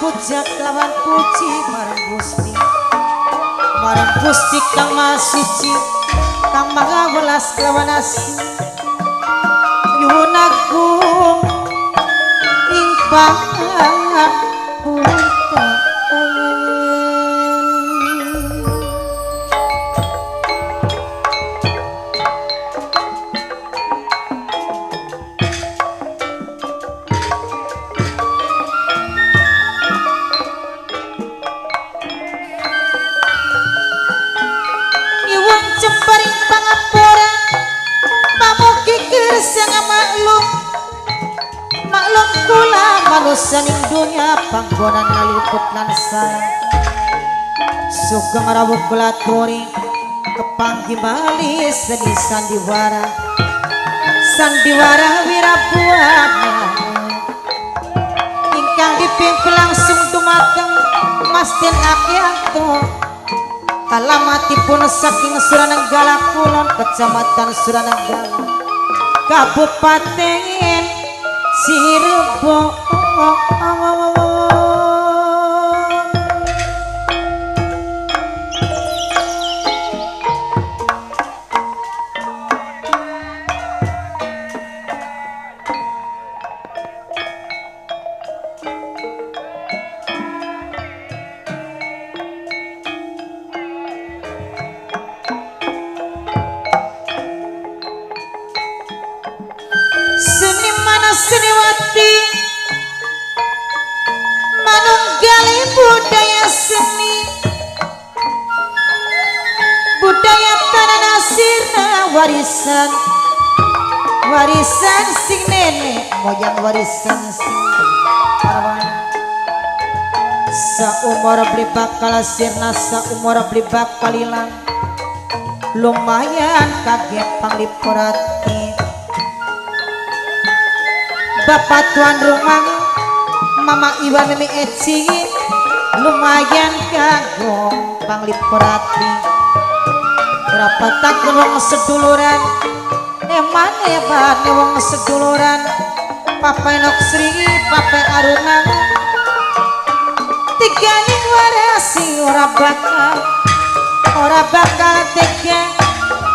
puja lawan puji marang Gusti kang Maha Suci kang Maha Welas kelawan asih nyuwun agung ing pangapunten. Manusianing dunya panggonan naliput lan sareng sugeng rawuh kula aturi kepanggih malih seni sandiwara wirabuana ingkang dipimpin langsung dumateng Masden Akianto alamatipun saking Suranenggala Kulon Kecamatan Suranenggala Kabupaten Cirebon. Seniwati manunggali budaya seni budaya tanah nasirna warisan sing nenek moyang warisan sing parwana saumur beli bakal sirna saumur beli bakal ilang lumayan kaget panglipurati Bapak tuan rumah Mama Iwan Mimi Eci lumayan kagum panglipurati berapa takun wong seduluran eman hebat wong seduluran Papa Enok Sri Papa Aruna tiga ning warasi ora bakal tega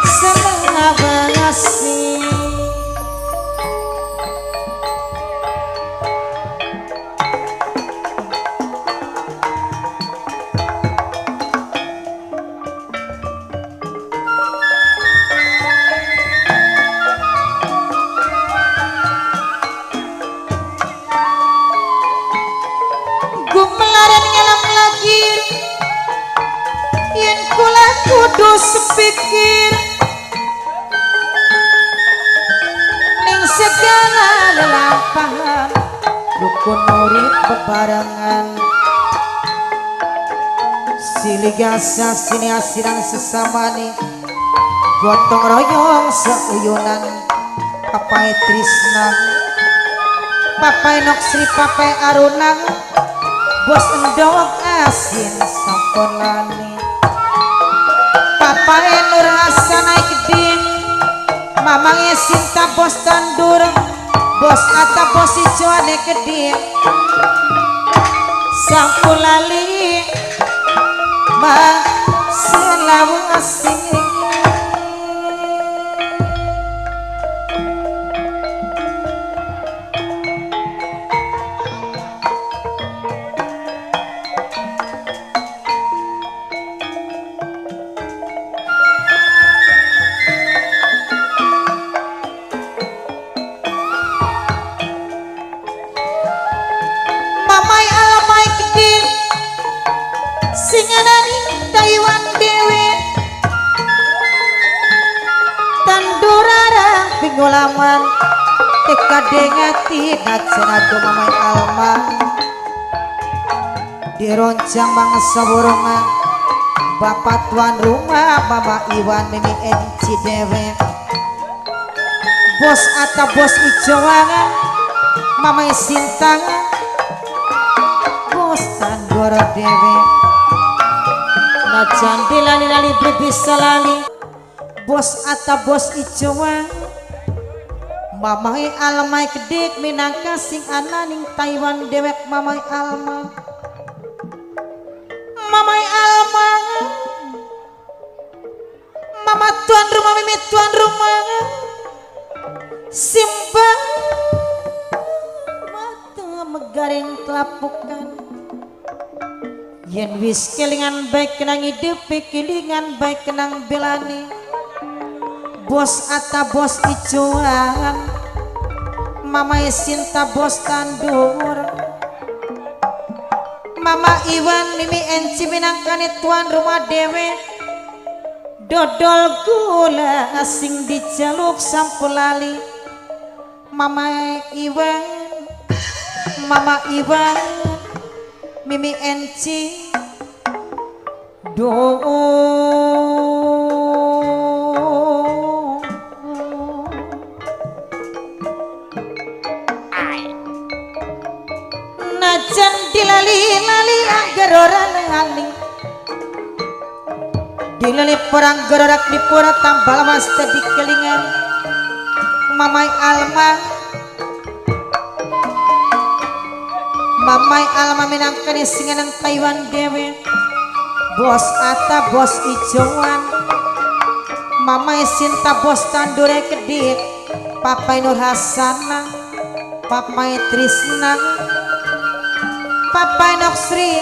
seneng abangasi kudu sepikir ning segala lelampahan rukun murid bebarengan silih asa sini asiran sesamane gotong royong seuyunan papai trisna papai Enok Sri papai Arunang bos endog asin sampolani Papa Nur Hasan naik geding mamangnya Sinta bos tandur bos Ata bos ijo naik geding sampulali ma selalu asing singanani Taiwan dewe tandurarang pinggulaman tekade ngati nacenadu mamai alma dironcang bangsa burungan bapak tuan rumah Mama Iwan Mimi Enci dewe bos Ata bos ijoangan Mamai Sintangan bos tandur dewe najan dilali-lali berbisa lali bos Ata bos ijoan mamai almai kedik minangka sing ananing Taiwan dewek mamai alma Mamai Alma, mama tuan rumah, mimi tuan rumah, Simba mata megaring kelapukan. Yen wis kelingan baik kenang hidupi, kelingan baik kenang belani. Bos Ata bos ijoan, mama Sinta bos tandur, mama Iwan mimi enci minangkani tuan rumah dewe. Dodol gula asing dijaluk sampulali. Mama Iwan mimi enci do najan dilali-lali anggar ora lali. Dilali perang gerak di pura tambal mas tadi kelingan. Mamai Alma minangkani singanang Taiwan dewe. Bos Ata bos ijoan, Mamai Sinta bos tandure kedik. Papai Nur Hasana, Papai Trisna, Papai Noksri,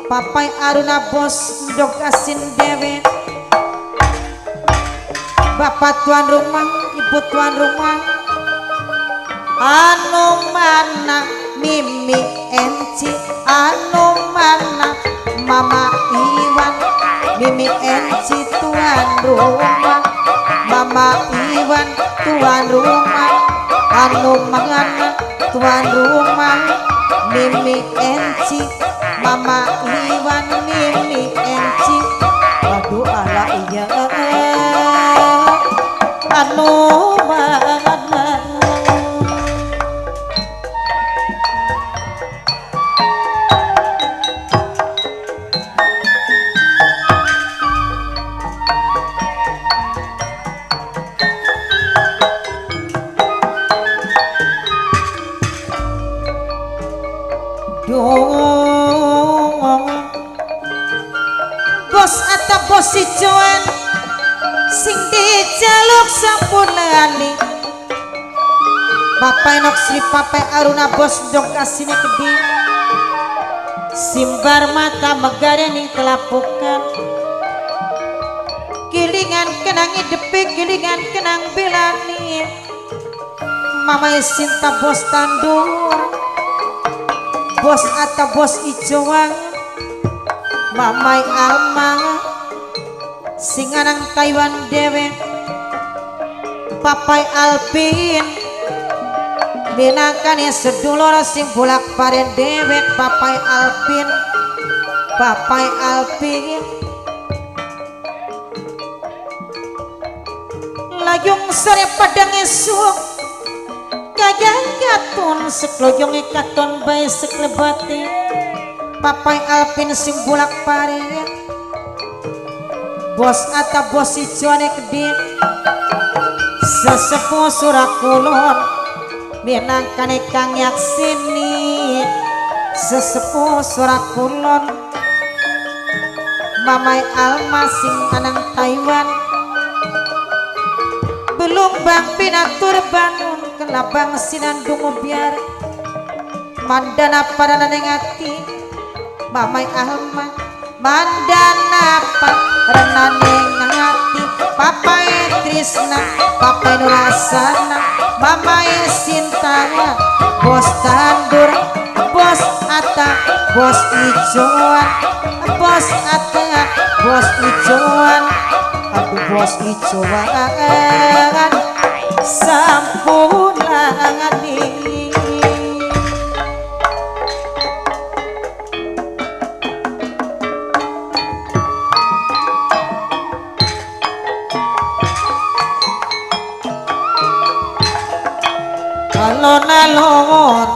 Papai Aruna bos ndok asin dewe. Bapak tuan rumah, ibu tuan rumah, anu mana mimi enci, anu mana mama Iwan, mimi enci tuan rumah, mama Iwan tuan rumah, anu mana tuan rumah, mimi enci, mama Iwan mimi enci. Waduh ala iya anu mana bos Ata bos ijoan sing dijaluk sampun lali. Papai Noksri Papai Aruna bos dong kasine gede. Simbar mata megareni kelapukan. Kilingan kenang hidepi, kilingan kenang belani. Mamai Sinta bos tandur, bos Ata bos ijoan, Mamai Alma singanang Taiwan dewe. Papai Alpin minangkani sedulur sing bolak paren dewek. Papai Alpin layung sore padang esuk kagak katon sekloyonge katon bae seklebate. Papai Alpin sing bolak paren, bos Ata bos ijoane kedit. Sesepuh Surakulon minangkani Kang Yaksini, sesepuh Surakulon. Mamai Alma sing anang Taiwan, belum bang pinatur bangun kelabang sinandung biar mandana pada nenengati. Mamai Alma mandana renane ngati. Papai Trisna, Papai Nur Hasana, Mamai Sinta bos tandur, bos Ata bos ijoan, bos Ata bos ijoan. Aduh bos ijoan sampulani. Alon-alon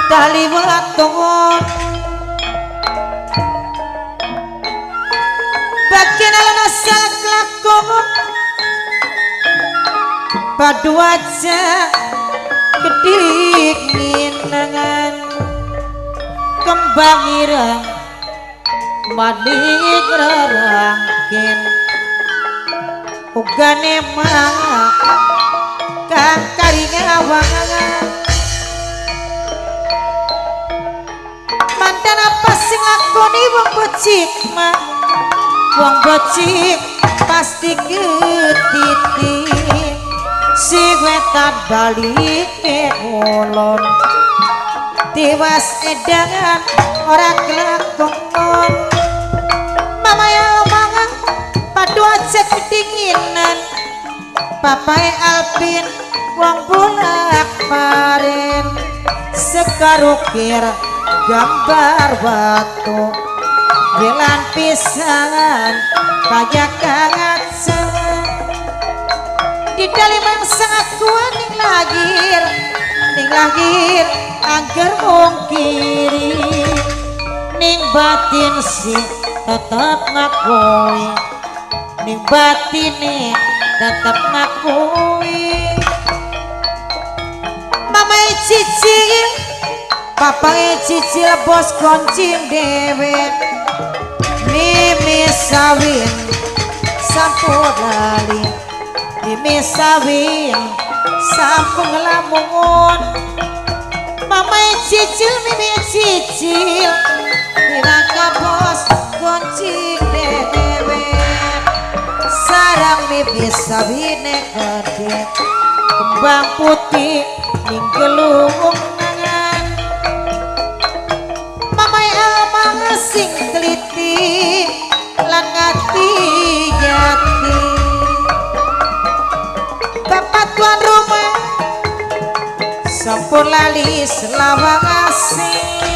tali waton bagian alon asal kelakon padu aja kedik minangan kembang ireng maning rerangkin ugane mak kang karingawang mantan apa sing lakoni wong becik mak wong becik pasti ketiti si wetan balik ulon tiwas edangan orang kelakon mama ya mangan padu aja kedinginan papai Alpin wong bulak paren sekarukir gambar batu bilan pisan kayak kangat di dalam sangat kuat ning lahir agar ongkiri ning batin si tetap ngakui ning batine tetap ngakui mama cicil papa cicil bos koncing dewe mimi sawin sampun lali mimi sawin sampun ngelamun mama cicil mimi cicil diraka bos koncing dewe sarang mimi sawine gede kembang putih ning gelungan mama amang sing teliti lan ngati jati bapak tuan rumah sampun lali selawang asih